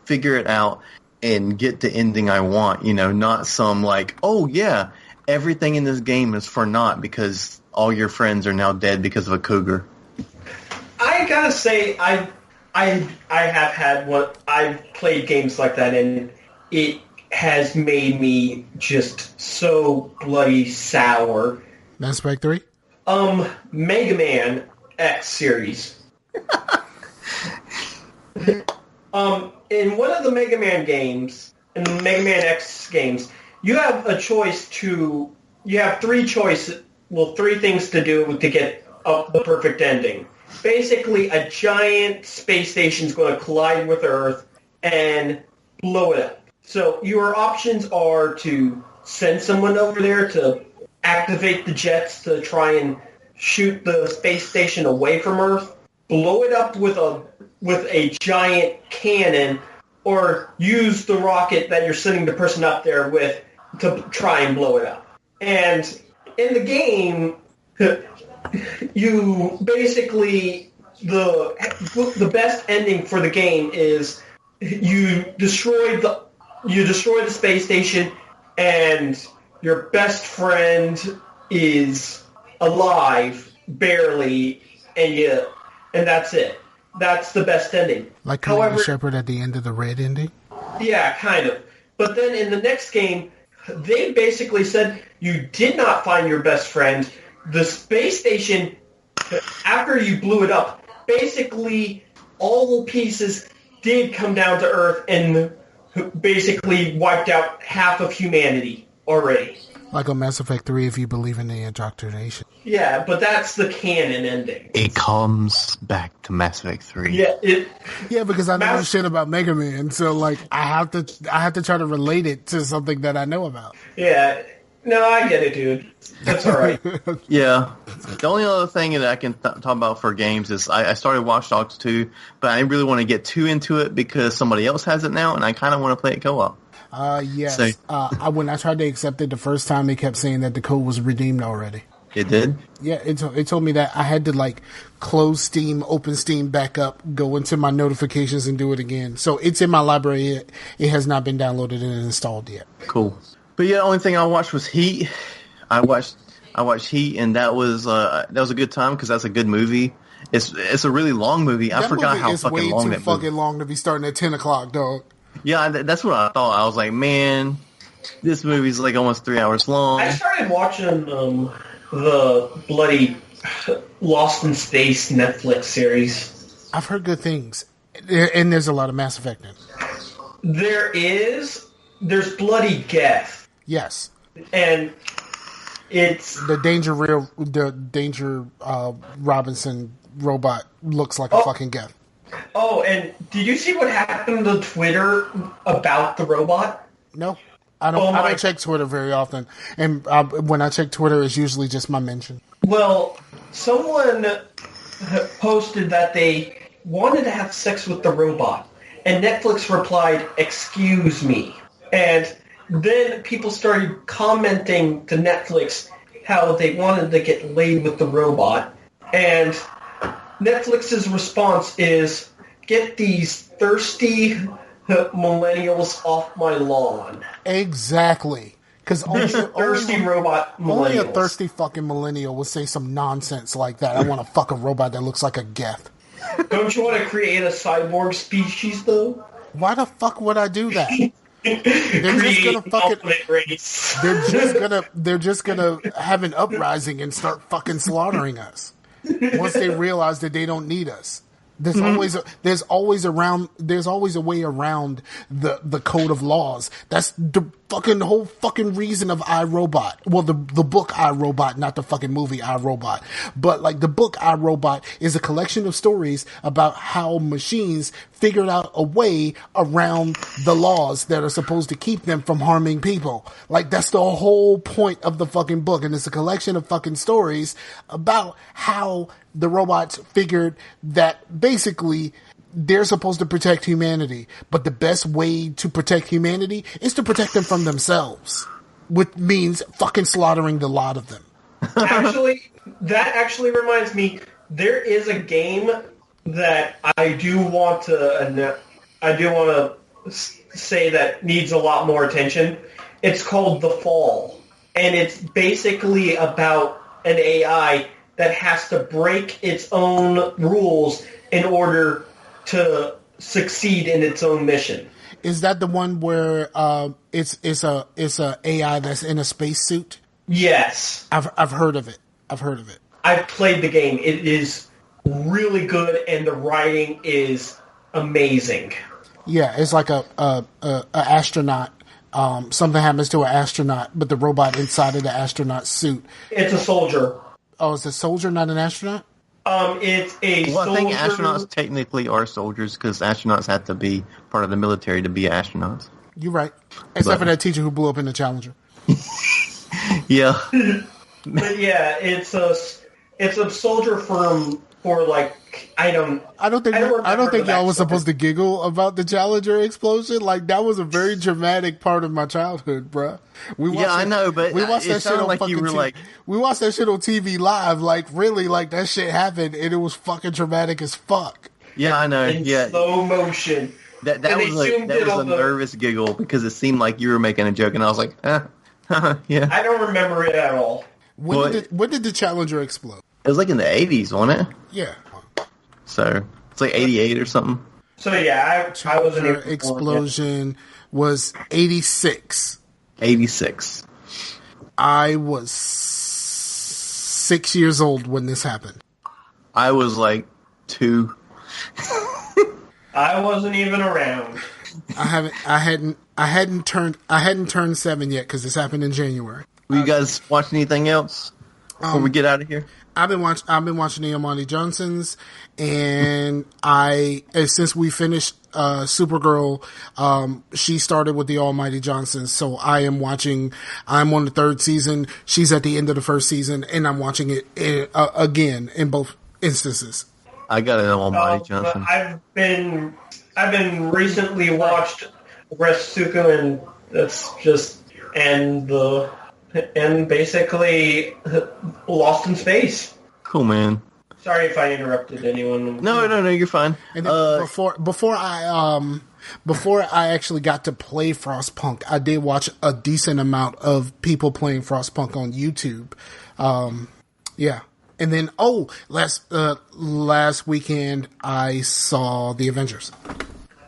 figure it out and get the ending I want. Not some like, oh yeah, everything in this game is for naught because all your friends are now dead because of a cougar. I gotta say, I have had I've played games like that, and it has made me just so bloody sour. Mass Effect 3? Mega Man X series. In one of the Mega Man games, in the Mega Man X games, you have a choice you have 3 choices, well, 3 things to do to get the perfect ending. Basically, a giant space station is going to collide with Earth and blow it up. So your options are to send someone over there to activate the jets to try and shoot the space station away from Earth, blow it up with a giant cannon, or use the rocket that you're sending the person up there with to try and blow it up. And in the game, you basically, the best ending for the game is you destroy the space station, and your best friend is alive, barely, and that's it. That's the best ending. Like Commander Shepard at the end of the Red ending? Yeah, kind of. But then in the next game, they basically said you did not find your best friend. The space station, after you blew it up, basically all the pieces did come down to Earth and basically wiped out half of humanity already. Like on Mass Effect 3, if you believe in the indoctrination. Yeah, but that's the canon ending. It comes back to Mass Effect 3. Yeah, because I know shit about Mega Man, so like I have to try to relate it to something that I know about. Yeah. No, I get it, dude. That's all right. Yeah. The only other thing that I can talk about for games is I started Watch Dogs 2, but I didn't really want to get too into it because somebody else has it now, and I kind of want to play it co-op. Yes. So, when I tried to accept it the first time, it kept saying that the code was redeemed already. It did? Yeah, it told me that I had to like close Steam, open Steam back up, go into my notifications and do it again. So it's in my library. It has not been downloaded and installed yet. Cool. But yeah, the only thing I watched was Heat. I watched Heat, and that was a good time because that's a good movie. It's a really long movie. I forgot how fucking long that movie. It's way too fucking long to be starting at 10 o'clock, dog. Yeah, that's what I thought. I was like, man, this movie's like almost 3 hours long. I started watching the bloody Lost in Space Netflix series. I've heard good things, and there's a lot of Mass Effect in it. There's bloody Geth. Yes. And it's the Danger Robinson robot looks like a fucking Geth. Oh, and did you see what happened to Twitter about the robot? No. I don't check Twitter very often, and when I check Twitter, it's usually just my mention. Well, someone posted that they wanted to have sex with the robot, and Netflix replied, "Excuse me." And then people started commenting to Netflix how they wanted to get laid with the robot, and Netflix's response is, "Get these thirsty millennials off my lawn." Exactly. Because thirsty robot millennials. Only a thirsty fucking millennial would say some nonsense like that. I want to fuck a robot that looks like a Geth. Don't you want to create a cyborg species, though? Why the fuck would I do that? They're just gonna have an uprising and start fucking slaughtering us once they realize that they don't need us. There's always a way around the code of laws. That's the fucking whole fucking reason of iRobot. Well, the book iRobot, not the fucking movie iRobot. But like the book iRobot is a collection of stories about how machines figured out a way around the laws that are supposed to keep them from harming people. Like that's the whole point of the fucking book. And it's a collection of fucking stories about how the robots figured that basically they're supposed to protect humanity, but the best way to protect humanity is to protect them from themselves, which means fucking slaughtering the lot of them. That actually reminds me, there is a game that I do want to say that needs a lot more attention. It's called The Fall, and it's basically about an AI that has to break its own rules in order to succeed in its own mission. Is that the one where it's a AI that's in a spacesuit? Yes, I've heard of it. I've played the game. It is really good, and the writing is amazing. Yeah, it's like a astronaut. Something happens to an astronaut, but the robot inside of the astronaut suit. It's a soldier. Oh, it's a soldier, not an astronaut? It's a soldier. I think astronauts technically are soldiers because astronauts have to be part of the military to be astronauts. You're right. Except for that teacher who blew up in the Challenger. Yeah. But yeah, it's a soldier for like I don't think y'all was supposed to giggle about the Challenger explosion. Like that was a very dramatic part of my childhood, bruh. I know, but we watched that shit on like fucking you were TV. like, we watched that shit on TV live. Like really, like that shit happened, and it was fucking dramatic as fuck. Yeah, I know. In slow motion. That was a nervous giggle because it seemed like you were making a joke, and I was like, yeah. I don't remember it at all. When did the Challenger explode? It was like in the 80s, wasn't it? Yeah. So it's like 88 or something. So yeah, I wasn't Challenger even explosion was 86. 86. I was 6 years old when this happened. I was like 2. I wasn't even around. I hadn't turned 7 yet because this happened in January. Will you guys watch anything else before we get out of here? I've been watching the Amani Johnsons, and since we finished Supergirl, she started with the Almighty Johnsons, so I'm on the 3rd season. She's at the end of the 1st season, and I'm watching it again in both instances. I got an Almighty Johnson. I've been recently watched Resuku, and that's just and basically Lost in Space. Cool, man. Sorry if I interrupted anyone. No, you're fine. And then before I actually got to play Frostpunk, I did watch a decent amount of people playing Frostpunk on YouTube. Yeah. And then, last weekend I saw The Avengers.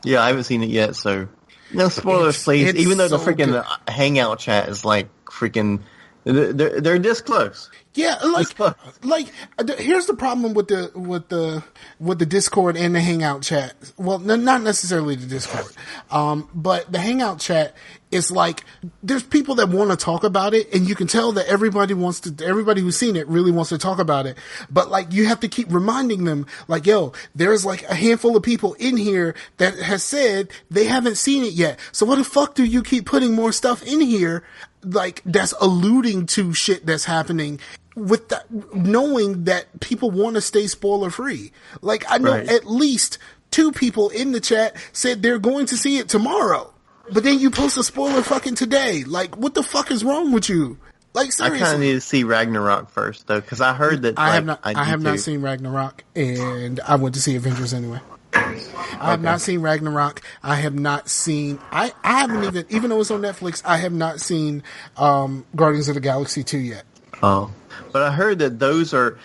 Yeah, I haven't seen it yet, so no spoilers, please. Even though the freaking good. Hangout chat is like freaking, they're this close. Yeah, here's the problem with the Discord and the Hangout chat. Well, not necessarily the Discord, but the Hangout chat is like there's people that want to talk about it, and you can tell that everybody who's seen it really wants to talk about it. But like you have to keep reminding them, like, yo, there's like a handful of people in here that has said they haven't seen it yet. So what the fuck do you keep putting more stuff in here? Like that's alluding to shit that's happening with that, knowing that people want to stay spoiler free. Like I know at least 2 people in the chat said they're going to see it tomorrow, but then you post a spoiler fucking today. Like what the fuck is wrong with you? Like seriously. I kind of need to see Ragnarok first though, because I heard that I have not seen Ragnarok, and I went to see Avengers anyway. I have not seen Ragnarok. I have not seen. I haven't even though it's on Netflix, I have not seen Guardians of the Galaxy 2 yet. Oh, but I heard that those are.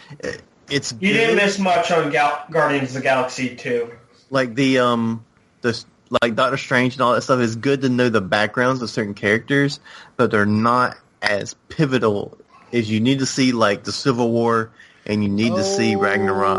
It's you didn't miss much on Guardians of the Galaxy 2. Like the like Doctor Strange and all that stuff is good to know the backgrounds of certain characters, but they're not as pivotal as you need to see like the Civil War and you need to see Ragnarok.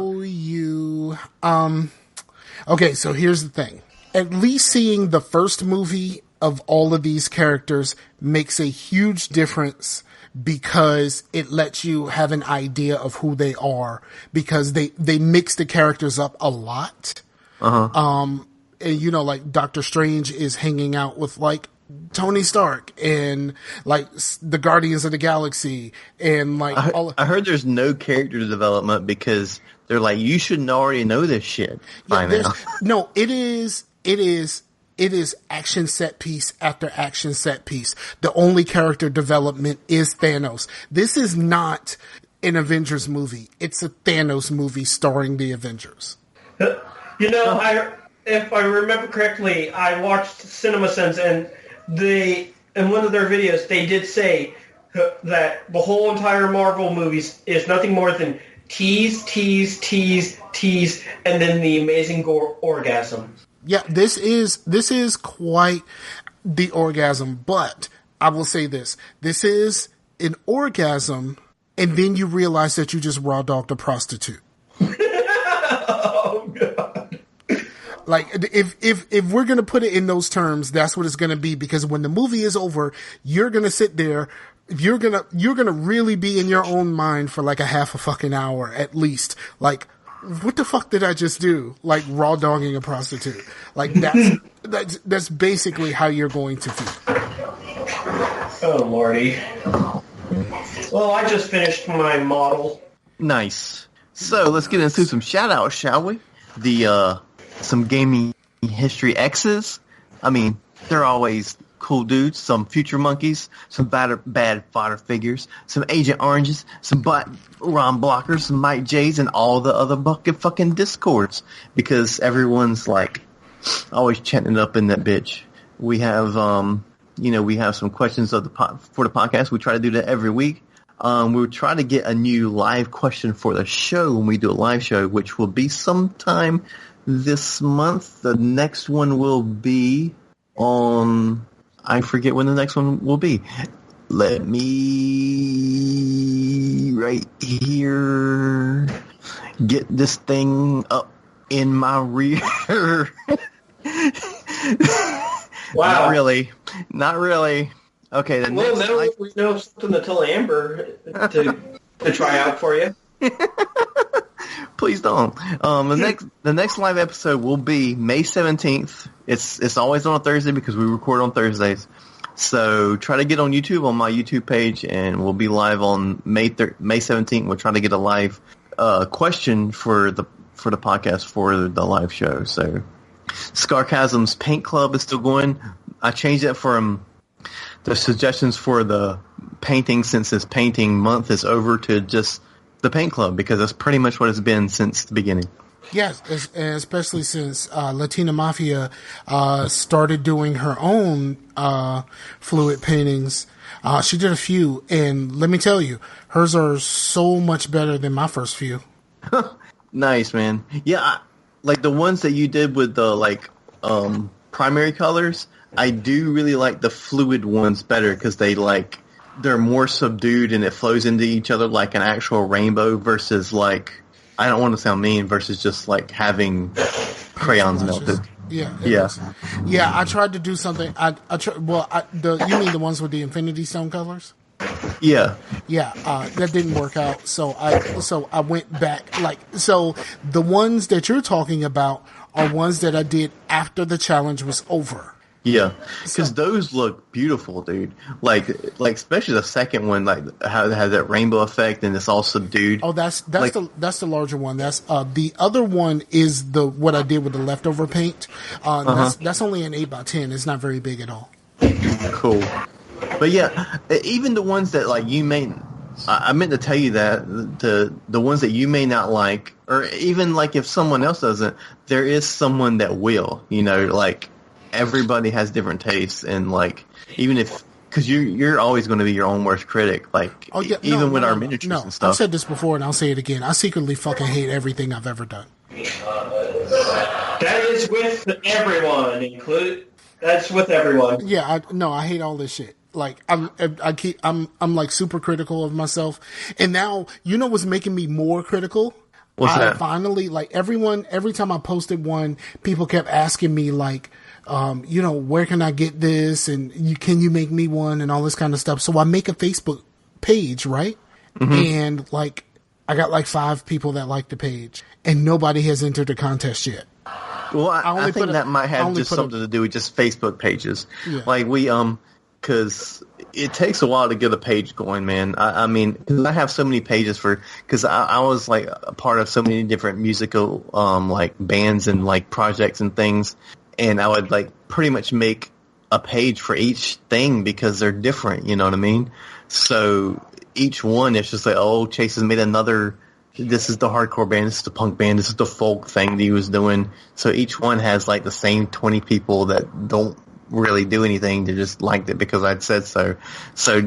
Okay, so here's the thing. At least seeing the first movie of all of these characters makes a huge difference because it lets you have an idea of who they are because they mix the characters up a lot. And you know, like Doctor Strange is hanging out with like Tony Stark and like the Guardians of the Galaxy and like I heard there's no character development because they're like, you should already know this shit by now. No, it is action set piece after action set piece. The only character development is Thanos. This is not an Avengers movie. It's a Thanos movie starring the Avengers. You know, if I remember correctly, I watched CinemaSins and in one of their videos, they did say that the whole entire Marvel movies is nothing more than tease, tease, tease, tease, and then the amazing orgasm. Yeah, this is quite the orgasm, but I will say this. This is an orgasm, and then you realize that you just raw dogged a prostitute. Oh, God. Like, if we're going to put it in those terms, that's what it's going to be, because when the movie is over, you're going to sit there, you're going to really be in your own mind for like a half a fucking hour at least. Like, what the fuck did I just do? Like raw dogging a prostitute. Like that's basically how you're going to feel. Oh, Lordy. Well, I just finished my model. Nice. So let's get into some shout outs, shall we? Some gaming history X's. I mean, they're always cool dudes, some future monkeys, some bad fodder figures, some Agent Oranges, some Ron Blockers, some Mike J's, and all the other bucket fucking Discords, because everyone's like always chatting it up in that bitch. We have we have some questions for the podcast. We try to do that every week. We'll try to get a new live question for the show when we do a live show, which will be sometime this month. The next one will be on... I forget when the next one will be. Let me right here get this thing up in my rear. Wow. Not really. Okay, the Well, next now we know something to tell Amber to try out for you. Please don't. The next live episode will be May 17th. It's always on a Thursday because we record on Thursdays. So try to get on YouTube on my YouTube page, and we'll be live on May 17th. We'll try to get a live question for the podcast for the live show. So Scarcasm's Paint Club is still going. I changed it from the suggestions for the painting, since this painting month is over, to just the Paint Club, because that's pretty much what it's been since the beginning. Yes, especially since Latina Mafia started doing her own fluid paintings. She did a few, and let me tell you, hers are so much better than my first few. Nice, man. Yeah, like the ones that you did with the primary colors, I do really like the fluid ones better because they're more subdued and it flows into each other like an actual rainbow versus I don't want to sound mean, versus just having crayons melted. Yeah. Yeah. Yeah, I tried to do something. You mean the ones with the Infinity Stone colors? Yeah. Yeah, that didn't work out. So I went back. So the ones that you're talking about are ones that I did after the challenge was over. Yeah, because those look beautiful, dude. Like especially the second one, how it has that rainbow effect and it's all subdued. Oh, that's the larger one. That's the other one is what I did with the leftover paint. That's only an 8x10. It's not very big at all. Cool. But yeah, even the ones that you may, I meant to tell you that the ones that you may not like, or even if someone else doesn't, there is someone that will. Everybody has different tastes, and even if, because you're always going to be your own worst critic. Even with our miniatures and stuff. I've said this before, and I'll say it again. I secretly fucking hate everything I've ever done. That is with everyone, that's with everyone. Yeah, I hate all this shit. I'm super critical of myself, and now you know what's making me more critical. What's that? Finally, every time I posted one, people kept asking me where can I get this? And can you make me one? And all this kind of stuff. So I make a Facebook page, right? Mm-hmm. And I got 5 people that like the page, and nobody has entered the contest yet. Well, I think that might have just something to do with just Facebook pages. Yeah. Because it takes a while to get a page going, man. I mean, cause I have so many pages because I was a part of so many different musical bands and projects and things. And I would pretty much make a page for each thing because they're different, you know what I mean? So each one is just Chase has made another, this is the hardcore band, this is the punk band, this is the folk thing that he was doing. So each one has the same 20 people that don't really do anything. They just liked it because I'd said so. So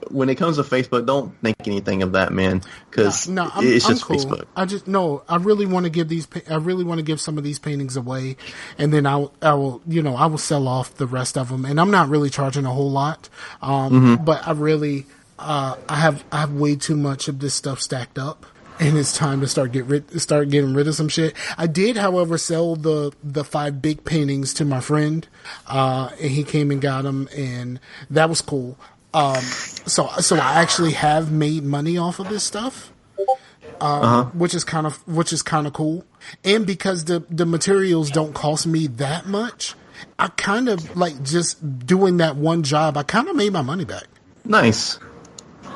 when it comes to Facebook, don't think anything of that, man, because it's just cool. Facebook. I really want to give some of these paintings away, and then I will sell off the rest of them, and I'm not really charging a whole lot. But I really I have way too much of this stuff stacked up. And it's time to start getting rid of some shit. I did, however, sell the 5 big paintings to my friend, and he came and got them, and that was cool. So I actually have made money off of this stuff, which is kind of cool. And because the materials don't cost me that much, I kind of just doing that one job. I kind of made my money back. Nice,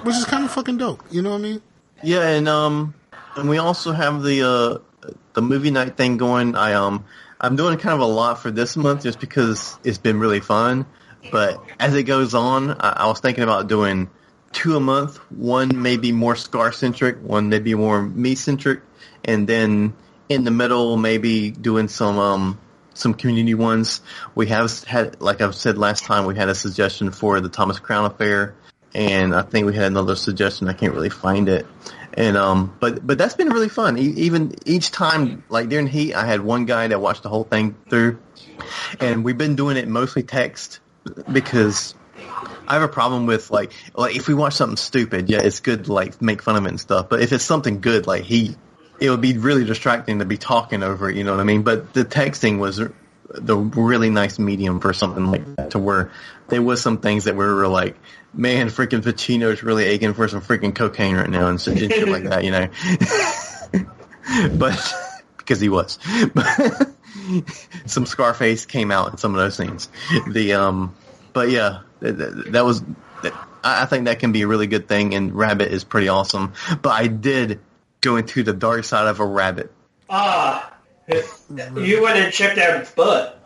which is kind of fucking dope. You know what I mean? Yeah, and we also have the movie night thing going. I'm doing kind of a lot for this month just because it's been really fun. But as it goes on, I was thinking about doing 2 a month. One maybe more Scar-centric, one maybe more me-centric, and then in the middle maybe doing some community ones. We have had, like I've said last time, we had a suggestion for the Thomas Crown Affair. and I think we had another suggestion. I can't really find it. And but that's been really fun. Even each time, like during Heat, I had one guy that watched the whole thing through, and we've been doing it mostly text because I have a problem with like if we watch something stupid, yeah, it's good to like make fun of it and stuff. But if it's something good, like it would be really distracting to be talking over it. You know what I mean? But the texting was the really nice medium for something like that, to where there was some things that we were like, man, freaking Pacino's really aching for some freaking cocaine right now and shit like that, you know. But because he was, but some Scarface came out in some of those scenes. But yeah, that was. I think that can be a really good thing, and Rabbit is pretty awesome. But I did go into the dark side of a rabbit. You went and checked out its butt.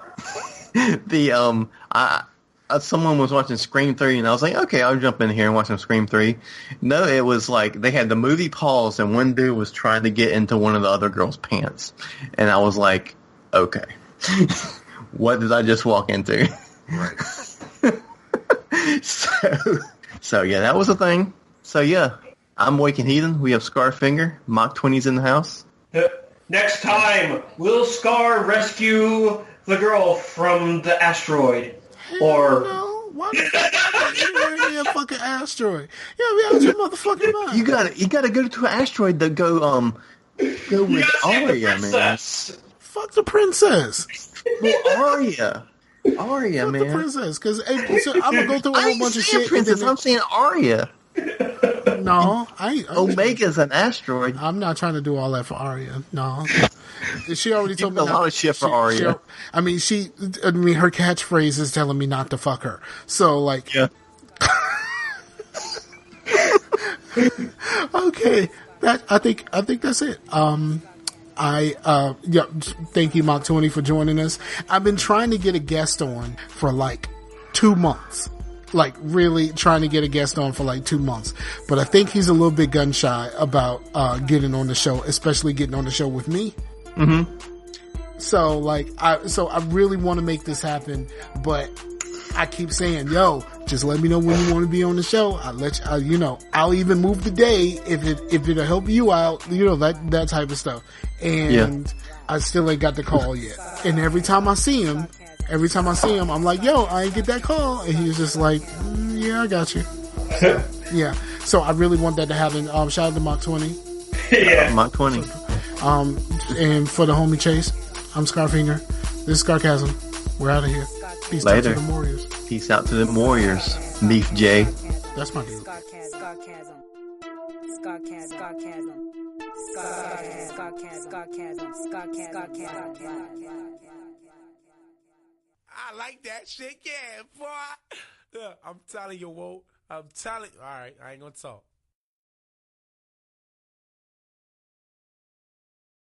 Someone was watching Scream 3, and I was like, okay, I'll jump in here and watch some Scream 3. No, it was like they had the movie paused, and one dude was trying to get into one of the other girl's pants. And I was like, okay, what did I just walk into? Right. So yeah, that was a thing. So yeah, I'm Waking Heathen. We have Scarfinger. Mach 20's in the house. Next time, will Scar rescue the girl from the asteroid? Or no, why the fuck anywhere near a fucking asteroid? Yeah, we out your motherfucking mind. You gotta go to an asteroid to go with Arya, man. Fuck the princess. Well, Arya, Fuck man. the princess, because I'm gonna go through a whole bunch of shit. Princess, I'm saying Arya. No, I Omega's an asteroid. I'm not trying to do all that for Arya. No. She already told me a lot of shit for Arya. Her catchphrase is telling me not to fuck her. So, like, yeah. Okay, I think that's it. Thank you, Mach 20, for joining us. I've been trying to get a guest on for like 2 months. Like, really trying to get a guest on for like 2 months. But I think he's a little bit gun shy about getting on the show, especially getting on the show with me. Mm-hmm. So, like, I really want to make this happen, but I keep saying, yo, just let me know when you want to be on the show. I'll let you, I'll even move the day if it'll help you out, that type of stuff. And I still ain't got the call yet. And every time I see him, I'm like, yo, I ain't get that call. And he's just like, yeah, I got you. Yeah. So I really want that to happen. Shout out to Mach 20. Yeah. Mach 20. And for the homie Chase, I'm Scarfinger. This is Scarcasm. We're out of here. Peace out to the Warriors. Peace out to the Warriors. Beef J. That's my dude. I like that shit, yeah, boy. I'm telling you, Whoa. I'm telling. All right, I ain't gonna talk.